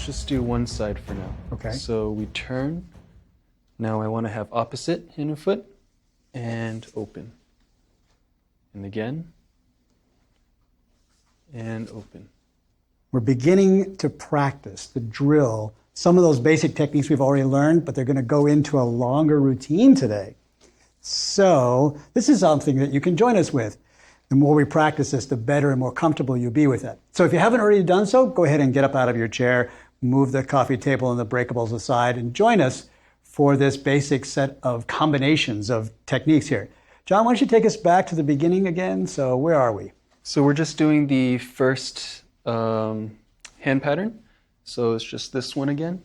let's just do one side for now. Okay. So we turn. Now I want to have opposite hand and foot and open. And again. And open. We're beginning to practice the drill, some of those basic techniques we've already learned, but they're going to go into a longer routine today. So this is something that you can join us with. The more we practice this, the better and more comfortable you'll be with it. So if you haven't already done so, go ahead and get up out of your chair, move the coffee table and the breakables aside, and join us for this basic set of combinations of techniques here. John, why don't you take us back to the beginning again? So where are we? So we're just doing the first hand pattern. So it's just this one again.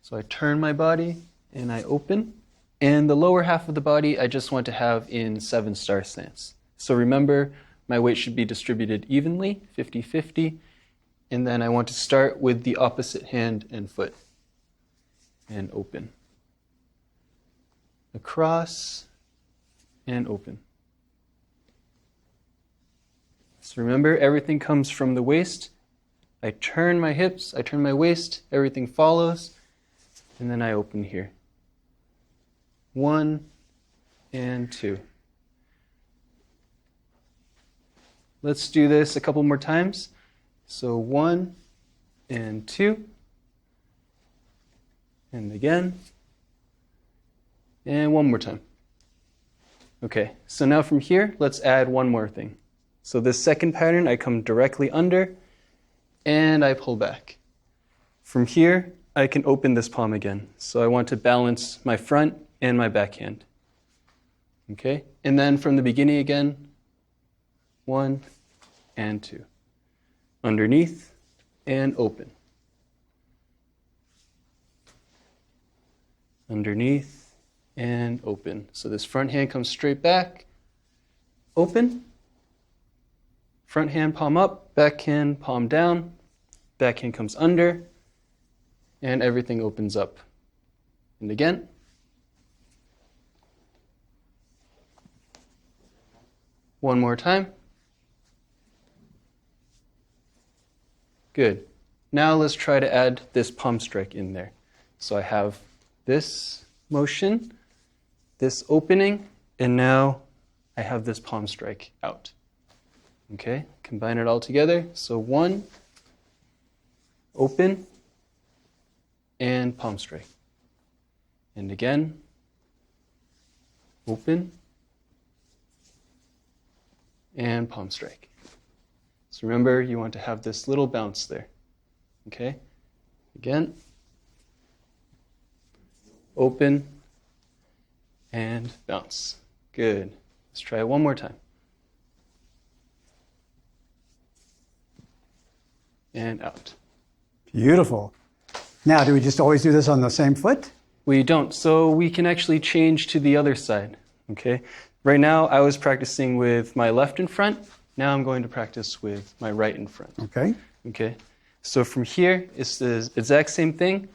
So I turn my body and I open. And the lower half of the body I just want to have in 7-star stance. So remember, my weight should be distributed evenly, 50-50. And then I want to start with the opposite hand and foot. And open. Across and open. So remember, everything comes from the waist. I turn my hips, I turn my waist, everything follows, and then I open here. 1 and 2. Let's do this a couple more times. So 1 and 2. And again. And one more time. Okay, so now from here, let's add one more thing. So this second pattern, I come directly under, and I pull back. From here, I can open this palm again. So I want to balance my front and my back hand. Okay, and then from the beginning again, 1 and 2. Underneath and open. Underneath and open. So this front hand comes straight back, open. Front hand palm up, back hand palm down, back hand comes under, and everything opens up. And again. One more time. Good. Now let's try to add this palm strike in there. So I have this motion, this opening, and now I have this palm strike out. Okay, combine it all together. So 1, open, and palm strike. And again, open, and palm strike. So remember, you want to have this little bounce there. Okay, again, open, and bounce. Good. Let's try it one more time. And out. Beautiful. Now, do we just always do this on the same foot? We don't. So we can actually change to the other side. Okay. Right now, I was practicing with my left in front. Now I'm going to practice with my right in front. Okay. Okay. So from here, it's the exact same thing.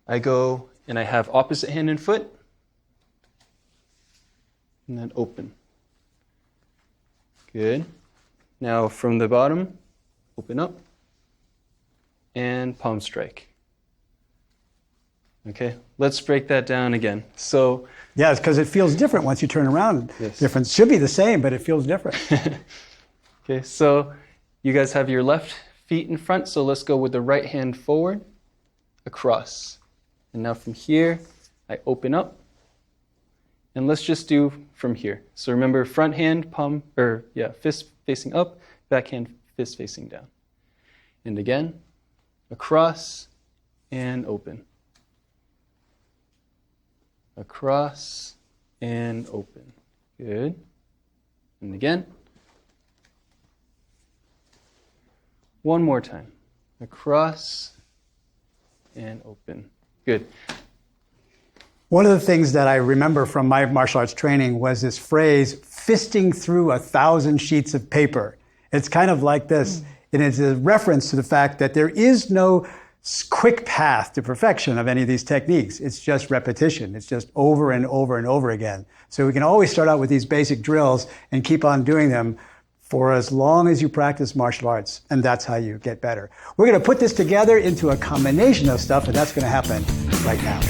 I go and I have opposite hand and foot. And then open. Good. Now from the bottom, open up, and palm strike. Okay, let's break that down again. So, yeah, because it feels different once you turn around. Yes. Different. Should be the same, but it feels different. Okay, so you guys have your left feet in front, so let's go with the right hand forward, across. And now from here, I open up, and let's just do from here. So remember, front hand, fist facing up, back hand, fist facing down. And again, across and open. Across and open. Good. And again. One more time. Across and open. Good. One of the things that I remember from my martial arts training was this phrase, fisting through 1,000 sheets of paper. It's kind of like this. And it's a reference to the fact that there is no quick path to perfection of any of these techniques. It's just repetition. It's just over and over and over again. So we can always start out with these basic drills and keep on doing them for as long as you practice martial arts, and that's how you get better. We're going to put this together into a combination of stuff, and that's going to happen right now.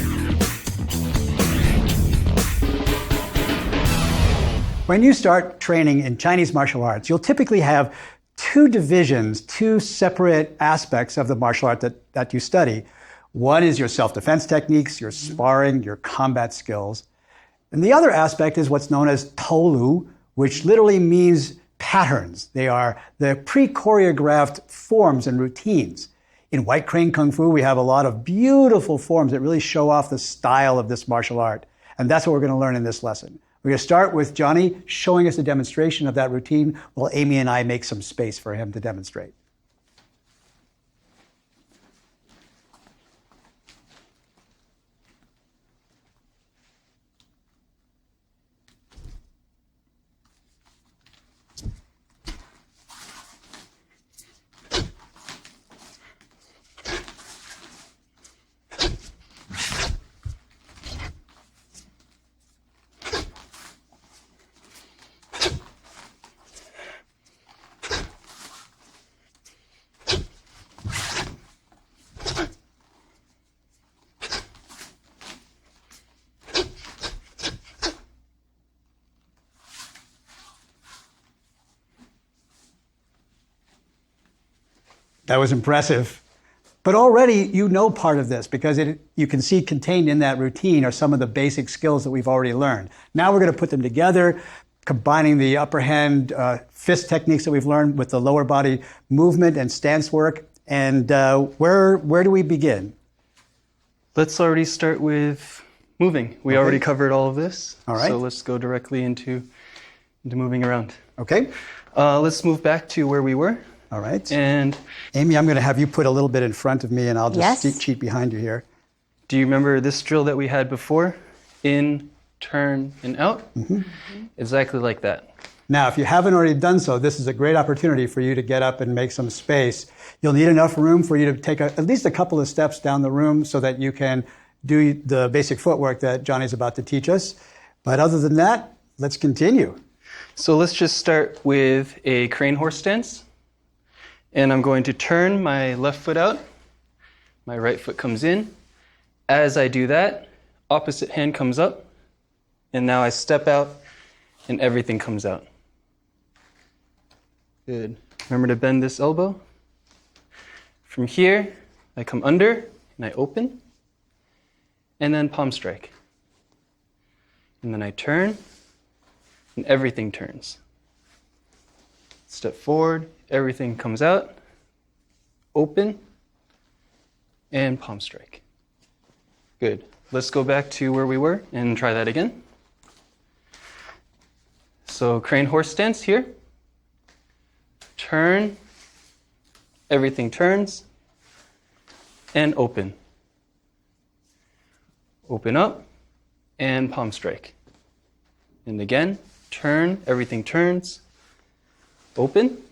When you start training in Chinese martial arts, you'll typically have two divisions, two separate aspects of the martial art that you study. One is your self-defense techniques, your sparring, your combat skills. And the other aspect is what's known as Toulu, which literally means patterns. They are the pre-choreographed forms and routines. In White Crane Kung Fu, we have a lot of beautiful forms that really show off the style of this martial art. And that's what we're going to learn in this lesson. We're going to start with Johnny showing us a demonstration of that routine while Amy and I make some space for him to demonstrate. That was impressive. But already you know part of this because you can see contained in that routine are some of the basic skills that we've already learned. Now we're going to put them together, combining the upper hand fist techniques that we've learned with the lower body movement and stance work. And where do we begin? Let's already start with moving. We already covered all of this. All right. So let's go directly into moving around. Okay. Let's move back to where we were. All right. And Amy, I'm going to have you put a little bit in front of me, and I'll just Yes. cheat behind you here. do you remember this drill that we had before? In, turn, and out? Mm-hmm. Exactly like that. Now, if you haven't already done so, this is a great opportunity for you to get up and make some space. You'll need enough room for you to take at least a couple of steps down the room so that you can do the basic footwork that Johnny's about to teach us. But other than that, let's continue. So let's just start with a crane horse stance. And I'm going to turn my left foot out. My right foot comes in. As I do that, opposite hand comes up. And now I step out and everything comes out. Good. Remember to bend this elbow. From here, I come under and I open. And then palm strike. And then I turn and everything turns. Step forward, everything comes out, open, and palm strike. Good. Let's go back to where we were and try that again. So crane horse stance here. Turn, everything turns, and open. Open up, and palm strike. And again, turn, everything turns, open,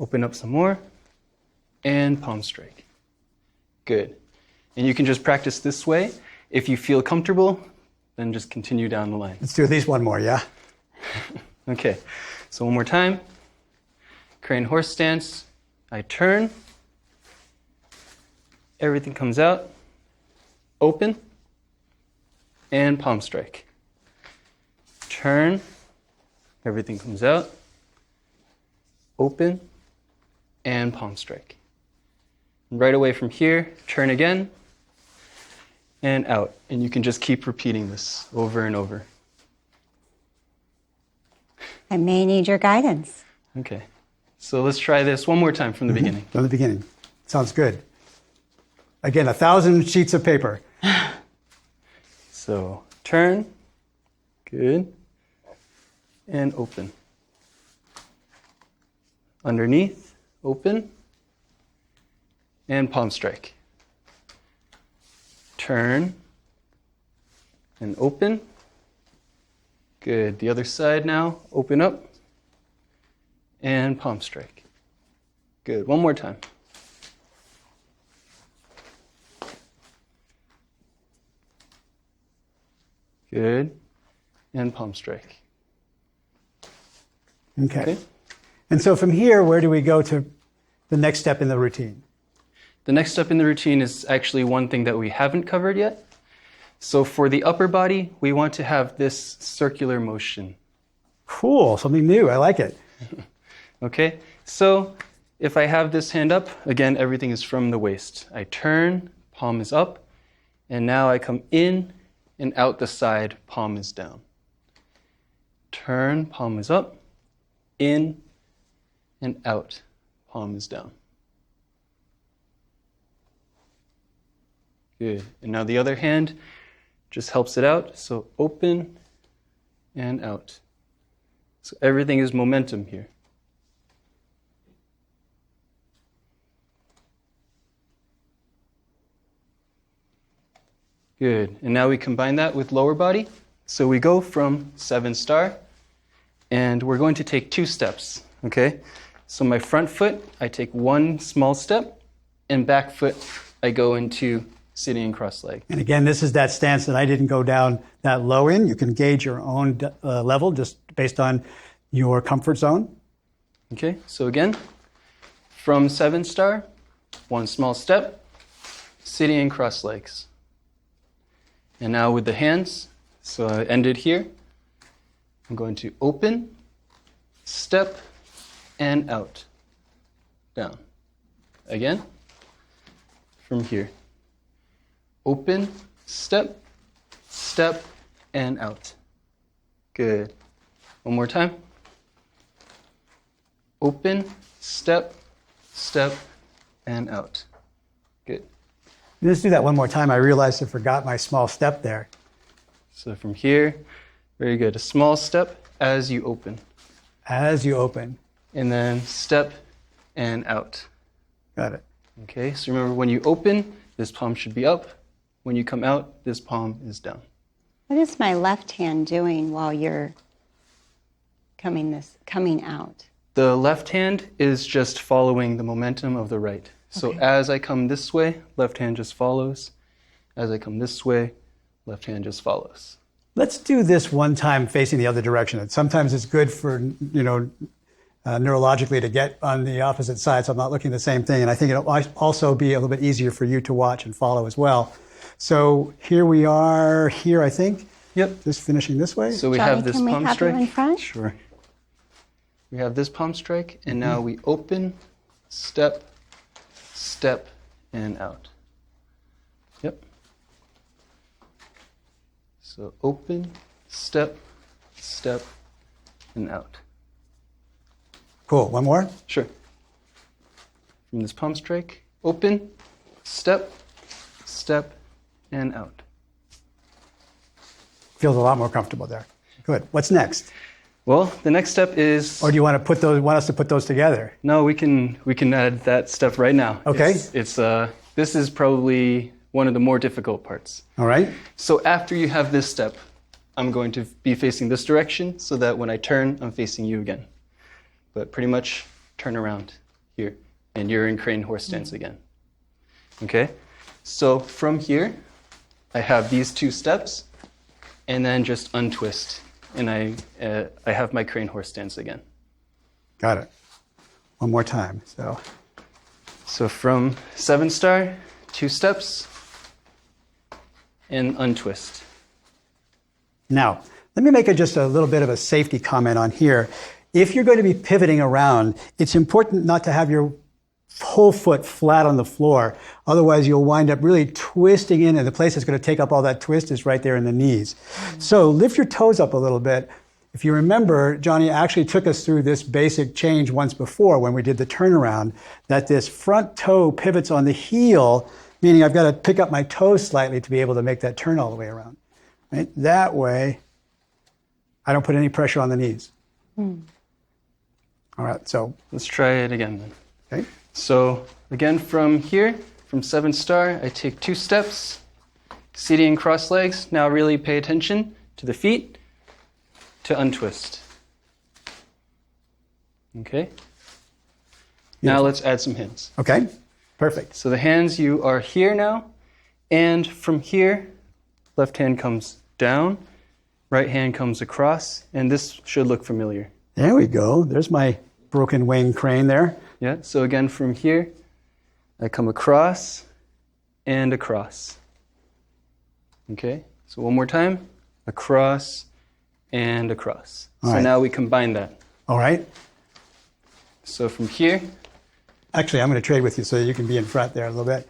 open up some more, and palm strike. Good. And you can just practice this way. If you feel comfortable, then just continue down the line. Let's do at least one more, yeah? Okay, so one more time. Crane horse stance. I turn, everything comes out, open, and palm strike. Turn, everything comes out, open, and palm strike. And right away from here, turn again, and out. And you can just keep repeating this over and over. I may need your guidance. Okay, so let's try this one more time from the beginning. From the beginning. Sounds good. Again, 1,000 sheets of paper. So turn, good, and open. Underneath, open, and palm strike. Turn, and open. Good. The other side now, open up, and palm strike. Good. One more time. Good. And palm strike. Okay. And so from here, where do we go to the next step in the routine? The next step in the routine is actually one thing that we haven't covered yet. So for the upper body, we want to have this circular motion. Cool, something new. I like it. Okay, so if I have this hand up, again, everything is from the waist. I turn, palm is up, and now I come in and out the side, palm is down. Turn, palm is up, in and out, palm is down. Good. And now the other hand just helps it out. So open and out. So everything is momentum here. Good. And now we combine that with lower body. So we go from 7-star, and we're going to take 2 steps. Okay? So my front foot, I take 1 small step, and back foot, I go into sitting in cross leg. And again, this is that stance that I didn't go down that low in. You can gauge your own level just based on your comfort zone. Okay, so again, from 7-star, 1 small step, sitting in cross legs. And now with the hands, so I ended here. I'm going to open, step, and out. Down. Again, from here. Open, step, step, and out. Good. One more time. Open, step, step, and out. Good. Let's do that one more time. I realized I forgot my small step there. So from here, very good. A small step as you open. As you open. And then step and out. Got it. Okay, so remember when you open, this palm should be up. When you come out, this palm is down. What is my left hand doing while you're coming out? The left hand is just following the momentum of the right. So Okay. as I come this way, left hand just follows. As I come this way, left hand just follows. Let's do this one time facing the other direction. Sometimes it's good for, neurologically to get on the opposite side so I'm not looking at the same thing. And I think it'll also be a little bit easier for you to watch and follow as well. So here we are here, I think. Yep. Just finishing this way. So we Johnny, have this can we palm have you strike. in front? Sure. We have this palm strike, and now we open, step, step, and out. Yep. So open, step, step, and out. Cool. One more. Sure. From this palm strike, open, step, step, and out. Feels a lot more comfortable there. Good. What's next? Well, the next step is. Or do you want us to put those together? No, we can add that step right now. Okay. This is probably one of the more difficult parts. All right. So after you have this step, I'm going to be facing this direction so that when I turn, I'm facing you again. But pretty much turn around here, and you're in crane horse stance again. Okay? So from here, I have these 2 steps, and then just untwist, and I have my crane horse stance again. Got it. One more time. So from 7-star, 2 steps, and untwist. Now, let me make just a little bit of a safety comment on here. If you're going to be pivoting around, it's important not to have your whole foot flat on the floor. Otherwise, you'll wind up really twisting in, and the place that's going to take up all that twist is right there in the knees. So lift your toes up a little bit. If you remember, Johnny actually took us through this basic change once before when we did the turnaround, that this front toe pivots on the heel, meaning I've got to pick up my toes slightly to be able to make that turn all the way around. Right? That way, I don't put any pressure on the knees. All right, so. Let's try it again then. Okay. So again, from here, from 7-star, I take 2 steps, seating in cross legs. Now really pay attention to the feet to untwist. Okay. Now let's add some hands. Okay, perfect. So the hands, you are here now, and from here, left hand comes down, right hand comes across, and this should look familiar. There we go. There's my broken wing crane there. Yeah, so again from here, I come across and across. Okay, so one more time, across and across. All So right. now we combine that. All right. So from here, Actually, I'm going to trade with you so you can be in front there a little bit.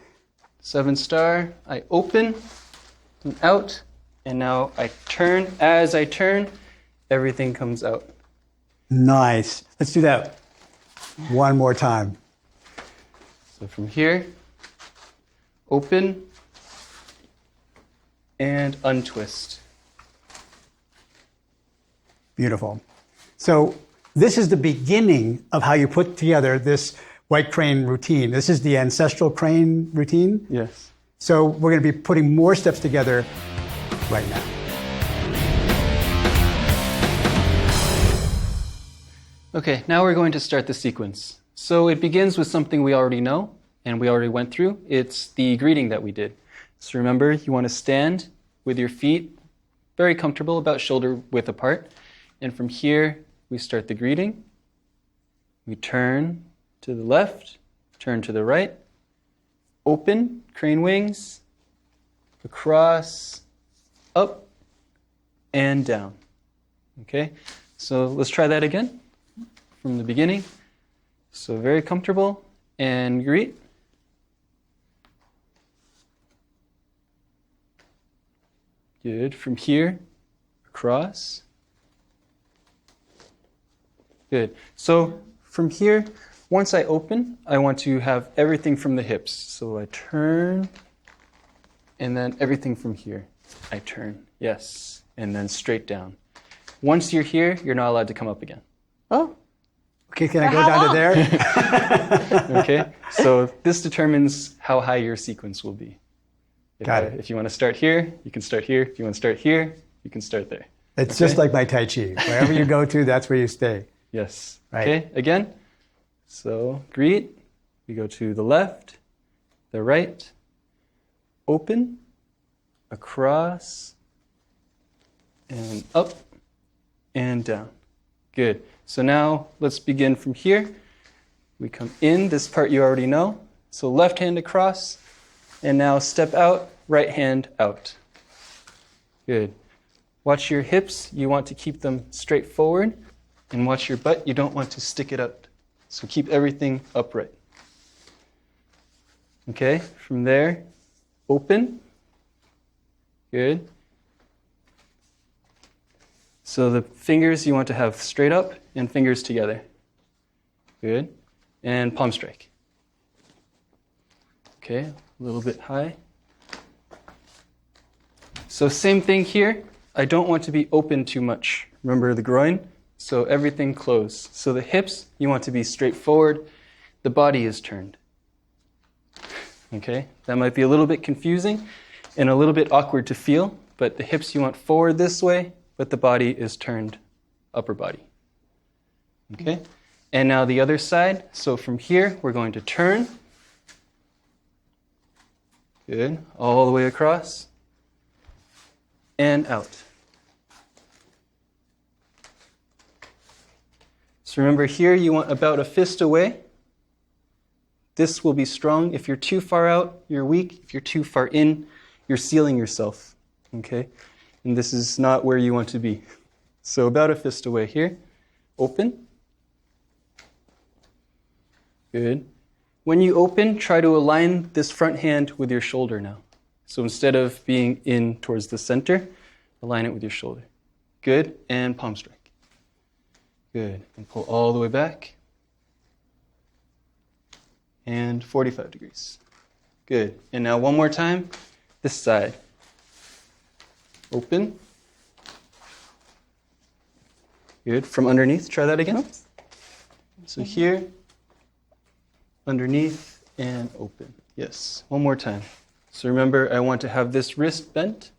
7-star, I open and out, and now I turn. As I turn, everything comes out. Nice. Let's do that one more time. So from here, open and untwist. Beautiful. So this is the beginning of how you put together this white crane routine. This is the ancestral crane routine. Yes. So we're going to be putting more steps together right now. Okay, now we're going to start the sequence. So it begins with something we already know and we already went through. It's the greeting that we did. So remember, you want to stand with your feet very comfortable, about shoulder width apart. And from here, we start the greeting. We turn to the left, turn to the right, open, crane wings, across, up, and down. Okay, so let's try that again from the beginning. So very comfortable and greet. Good. From here, across. Good. So from here, once I open, I want to have everything from the hips. So I turn, and then everything from here. I turn, yes, and then straight down. Once you're here, you're not allowed to come up again. Oh, Okay, can I For go how down to long? there? Okay? So this determines how high your sequence will be. Got it. If you want to start here, you can start here. If you want to start here, you can start there. It's just like my Tai Chi. Wherever you go to, that's where you stay. Yes. Right. Okay, again. So greet. We go to the left, the right, open, across, and up, and down. Good. So now let's begin from here. We come in, this part you already know. So left hand across, and now step out, right hand out. Good. Watch your hips, you want to keep them straight forward, and watch your butt, you don't want to stick it out. So keep everything upright. Okay, from there, open. Good. So the fingers you want to have straight up and fingers together. Good. And palm strike. Okay, a little bit high. So same thing here. I don't want to be open too much. Remember the groin? So everything closed. So the hips, you want to be straight forward. The body is turned. Okay, that might be a little bit confusing and a little bit awkward to feel, but the hips you want forward this way, but the body is turned upper body. Okay, and now the other side. So from here, we're going to turn. Good, all the way across and out. So remember here, you want about a fist away. This will be strong. If you're too far out, you're weak. If you're too far in, you're sealing yourself. Okay? And this is not where you want to be. So about a fist away here. Open. Good. When you open, try to align this front hand with your shoulder now. So instead of being in towards the center, align it with your shoulder. Good. And palm strike. Good. And pull all the way back. And 45 degrees. Good. And now one more time, this side. Open. Good. From underneath, try that again. oops. So here, underneath, and open. Yes, one more time. So remember, I want to have this wrist bent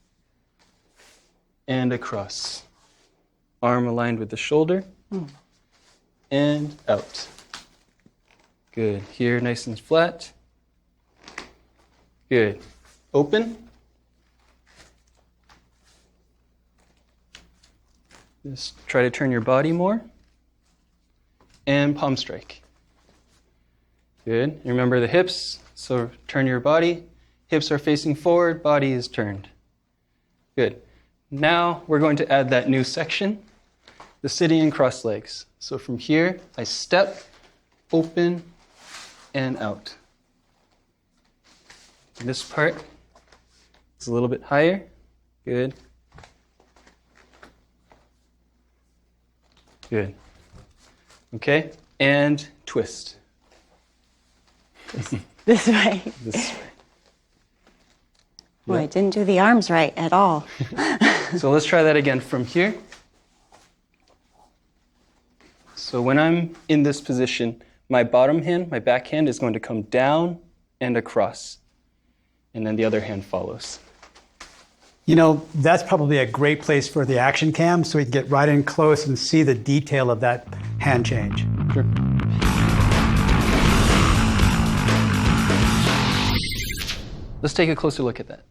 and across. Arm aligned with the shoulder. And out. Good. Here, nice and flat. Good. Open. Just try to turn your body more. and palm strike. Good. Remember the hips, so turn your body. Hips are facing forward, body is turned. Good. Now we're going to add that new section, the sitting and cross legs. So from here, I step, open, and out. This part is a little bit higher. Good. Good. Okay, and twist. This way. This way. Boy, I didn't do the arms right at all. So let's try that again from here. So when I'm in this position, my bottom hand, my back hand, is going to come down and across. And then the other hand follows. You know, that's probably a great place for the action cam so we can get right in close and see the detail of that hand change. Sure. Let's take a closer look at that.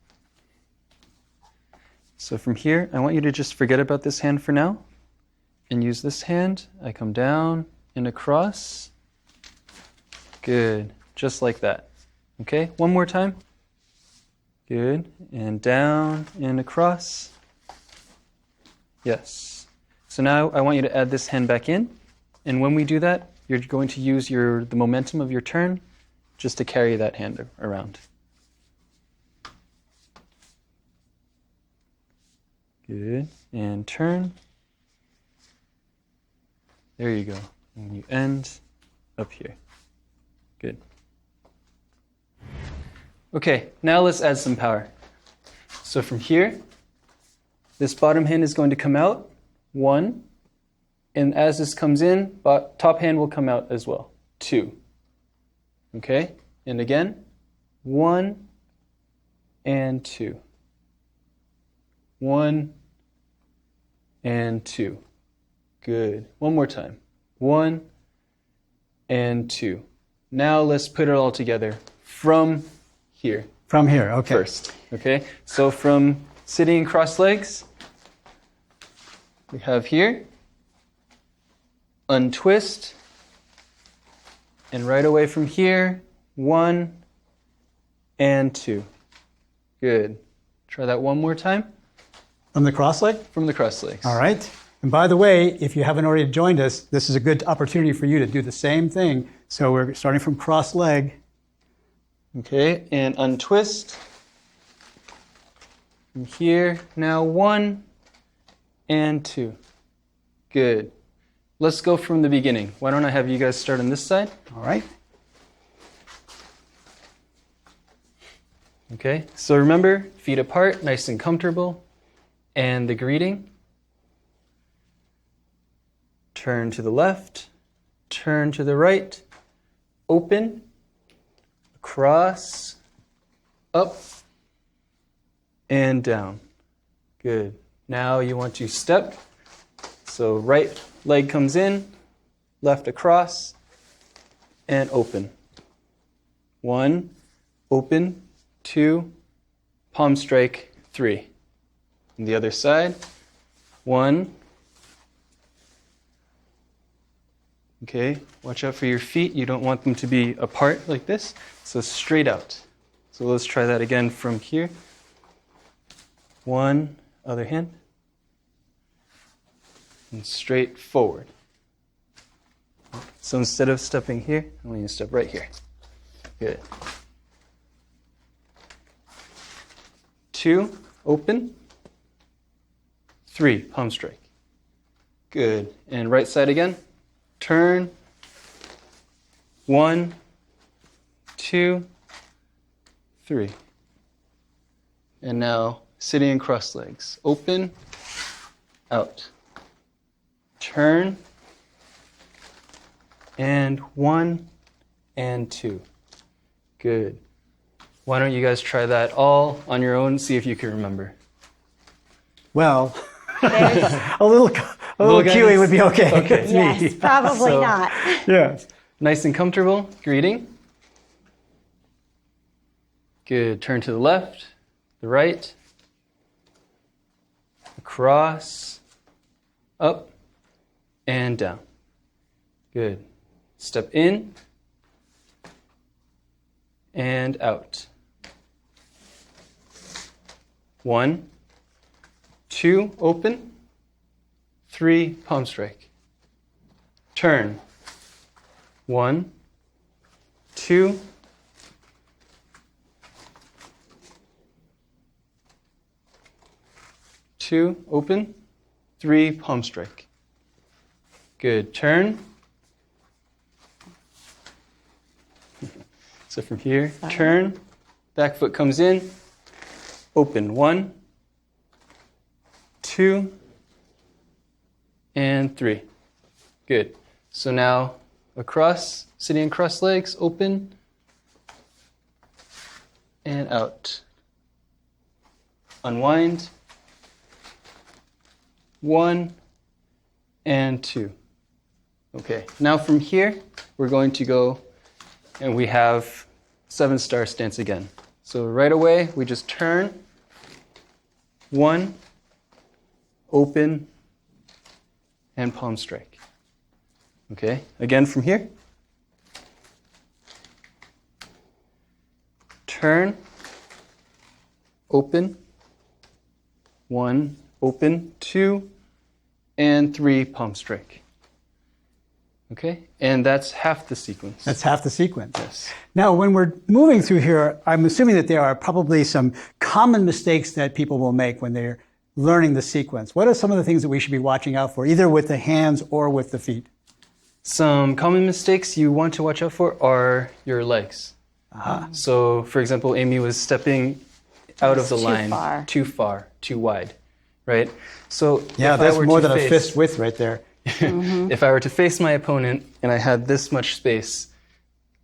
So from here, I want you to just forget about this hand for now and use this hand. I come down and across. Good, just like that. Okay, one more time. Good, and down and across. Yes. So now I want you to add this hand back in. And when we do that, you're going to use the momentum of your turn just to carry that hand around. Good. And turn. There you go. And you end up here. Good. Okay, now let's add some power. So from here, this bottom hand is going to come out, 1. And as this comes in, top hand will come out as well, 2. Okay, and again, 1 and 2. 1 and 2. Good. One more time. 1 and 2. Now let's put it all together from here. From here, okay. First. Okay, so from sitting cross legs, we have here, untwist, and right away from here, 1 and 2. Good. Try that one more time. From the cross leg? From the cross legs. All right. And by the way, if you haven't already joined us, this is a good opportunity for you to do the same thing. So we're starting from cross leg. Okay, and untwist. From here, now 1 and 2. Good. Let's go from the beginning. Why don't I have you guys start on this side? All right. Okay, so remember, feet apart, nice and comfortable. And the greeting. Turn to the left, turn to the right, open, across, up, and down. Good. Now you want to step. So right leg comes in, left across, and open. 1, open, 2, palm strike, 3. And the other side, 1. Okay, watch out for your feet. You don't want them to be apart like this. So straight out. So let's try that again from here. 1, other hand. And straight forward. So instead of stepping here, I want you to step right here. Good. 2, open. 3, palm strike. Good. And right side again. Turn. 1, 2, 3. And now sitting in cross legs. Open, out. Turn. And 1 and 2. Good. Why don't you guys try that all on your own, see if you can remember. Well, a little cueing would be okay. Okay. It's Yes, me. probably So- not. Yes. Nice and comfortable. Greeting. Good. Turn to the left, the right, across, up, and down. Good. Step in and out. 1, 2, open. 3, palm strike. Turn. 1, 2, 2, open. 3, palm strike. Good. Turn. So from here, turn. Back foot comes in. Open. 1, 2, and 3. Good. So now across, sitting across legs, open and out. Unwind. 1 and 2. Okay, now from here, we're going to go and we have 7-star stance again. So right away, we just turn. 1, open, and palm strike. Okay, again from here. Turn, open, 1, open, 2, and 3, palm strike. Okay, and that's half the sequence. That's half the sequence. Yes. Now, when we're moving through here, I'm assuming that there are probably some common mistakes that people will make when they're learning the sequence. What are some of the things that we should be watching out for, either with the hands or with the feet? Some common mistakes you want to watch out for are your legs. So, for example, Amy was stepping out of the line too far, too wide, right? So Yeah, that's more than a fist width right there. If I were to face my opponent and I had this much space,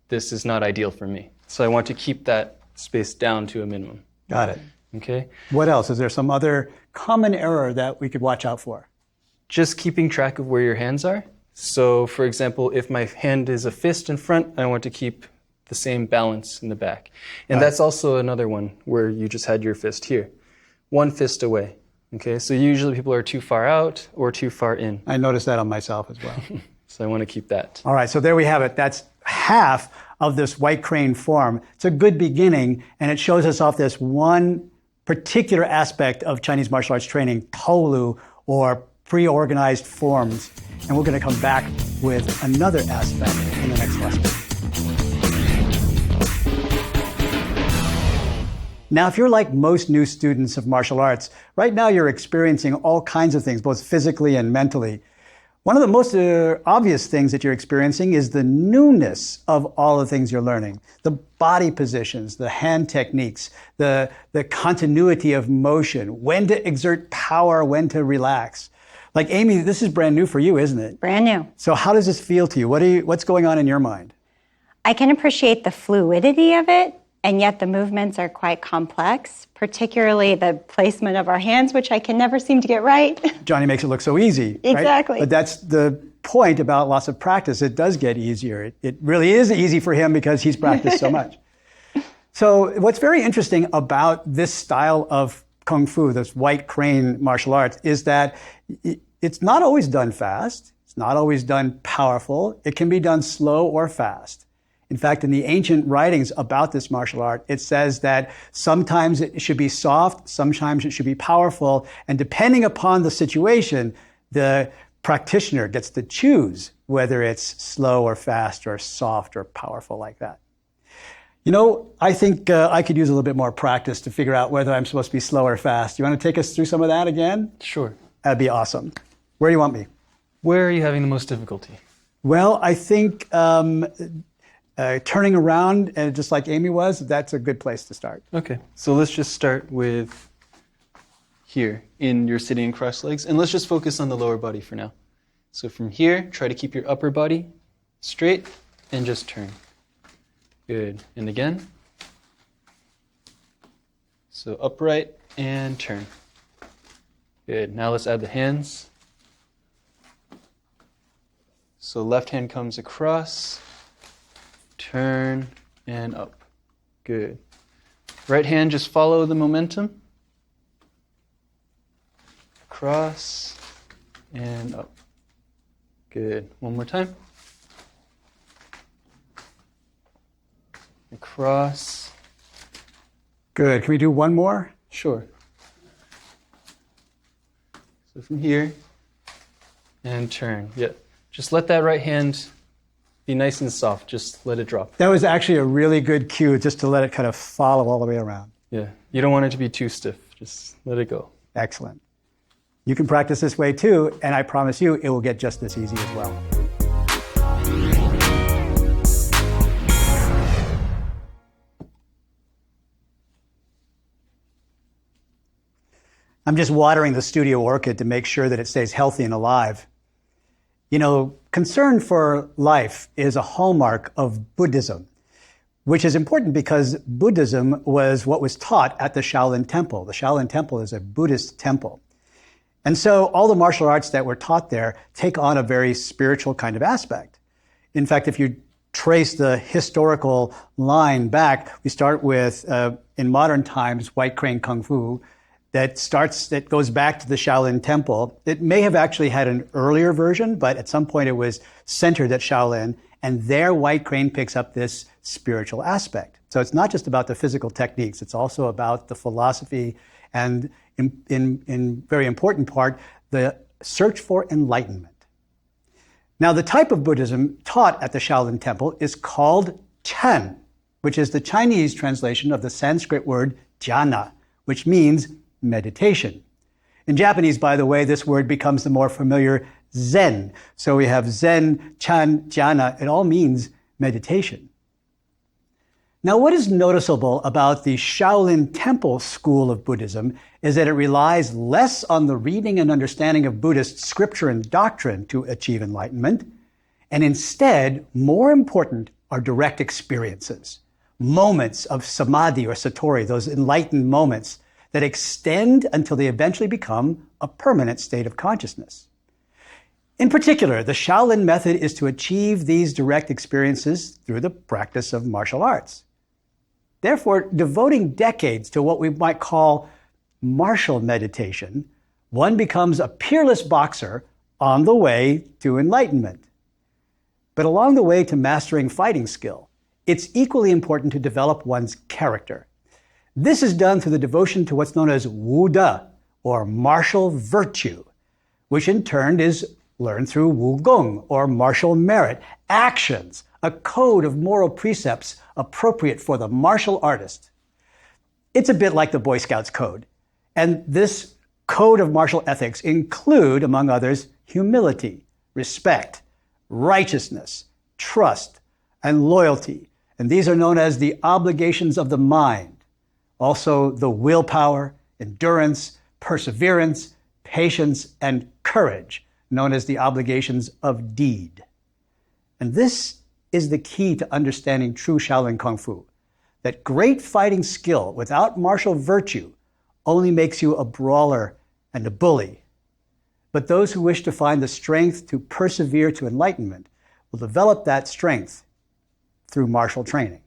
this is not ideal for me. So I want to keep that space down to a minimum. Got it. Okay? What else? Is there some other common error that we could watch out for? Just keeping track of where your hands are. So, for example, if my hand is a fist in front, I want to keep the same balance in the back. And that's also another one where you just had your fist here. 1 fist away. Okay, so usually people are too far out or too far in. I noticed that on myself as well. So I want to keep that. All right, so there we have it. That's half of this white crane form. It's a good beginning, and it shows us off this one particular aspect of Chinese martial arts training, Tolu, or pre-organized forms. And we're going to come back with another aspect in the next lesson. Now, if you're like most new students of martial arts, right now you're experiencing all kinds of things, both physically and mentally. One of the most obvious things that you're experiencing is the newness of all the things you're learning. The body positions, the hand techniques, the continuity of motion, when to exert power, when to relax. Like Amy, this is brand new for you, isn't it? Brand new. So how does this feel to you? What's going on in your mind? I can appreciate the fluidity of it, and yet the movements are quite complex, particularly the placement of our hands, which I can never seem to get right. Johnny makes it look so easy. Exactly. Right? But that's the point about lots of practice. It does get easier. It really is easy for him because he's practiced so much. So what's very interesting about this style of Kung Fu, this white crane martial arts, is that it's not always done fast. It's not always done powerful. It can be done slow or fast. In fact, in the ancient writings about this martial art, it says that sometimes it should be soft, sometimes it should be powerful, and depending upon the situation, the practitioner gets to choose whether it's slow or fast or soft or powerful like that. You know, I think I could use a little bit more practice to figure out whether I'm supposed to be slow or fast. You want to take us through some of that again? Sure. That'd be awesome. Where do you want me? Where are you having the most difficulty? Well, I think turning around, just like Amy was, that's a good place to start. Okay, so let's just start with here in your sitting and crossed legs, and let's just focus on the lower body for now. So from here, try to keep your upper body straight and just turn. Good, and again. So upright and turn. Good, now let's add the hands. So left hand comes across, turn, and up. Good. Right hand, just follow the momentum. Cross, and up. Good. One more time. across. Good. Can we do one more? Sure. So from here, and turn. Yeah. Just let that right hand be nice and soft. Just let it drop. That was actually a really good cue, just to let it kind of follow all the way around. Yeah. You don't want it to be too stiff. Just let it go. Excellent. You can practice this way too, and I promise you it will get just as easy as well. I'm just watering the studio orchid to make sure that it stays healthy and alive. You know, concern for life is a hallmark of Buddhism, which is important because Buddhism was what was taught at the Shaolin Temple. The Shaolin Temple is a Buddhist temple. And so all the martial arts that were taught there take on a very spiritual kind of aspect. In fact, if you trace the historical line back, we start with, in modern times, White Crane Kung Fu, that goes back to the Shaolin Temple. It may have actually had an earlier version, but at some point it was centered at Shaolin, and there White Crane picks up this spiritual aspect. So it's not just about the physical techniques, it's also about the philosophy and, in very important part, the search for enlightenment. Now, the type of Buddhism taught at the Shaolin Temple is called Chan, which is the Chinese translation of the Sanskrit word jhana, which means meditation. In Japanese, by the way, this word becomes the more familiar Zen. So we have Zen, Chan, jhana. It all means meditation. Now, what is noticeable about the Shaolin Temple school of Buddhism is that it relies less on the reading and understanding of Buddhist scripture and doctrine to achieve enlightenment, and instead, more important are direct experiences, moments of samadhi or satori, those enlightened moments that extend until they eventually become a permanent state of consciousness. In particular, the Shaolin method is to achieve these direct experiences through the practice of martial arts. Therefore, devoting decades to what we might call martial meditation, one becomes a peerless boxer on the way to enlightenment. But along the way to mastering fighting skill, it's equally important to develop one's character. This is done through the devotion to what's known as Wu De, or martial virtue, which in turn is learned through Wu Gong, or martial merit, actions, a code of moral precepts appropriate for the martial artist. It's a bit like the Boy Scouts code. And this code of martial ethics include, among others, humility, respect, righteousness, trust, and loyalty. And these are known as the obligations of the mind. Also, the willpower, endurance, perseverance, patience, and courage, known as the obligations of deed. And this is the key to understanding true Shaolin Kung Fu, that great fighting skill without martial virtue only makes you a brawler and a bully. But those who wish to find the strength to persevere to enlightenment will develop that strength through martial training.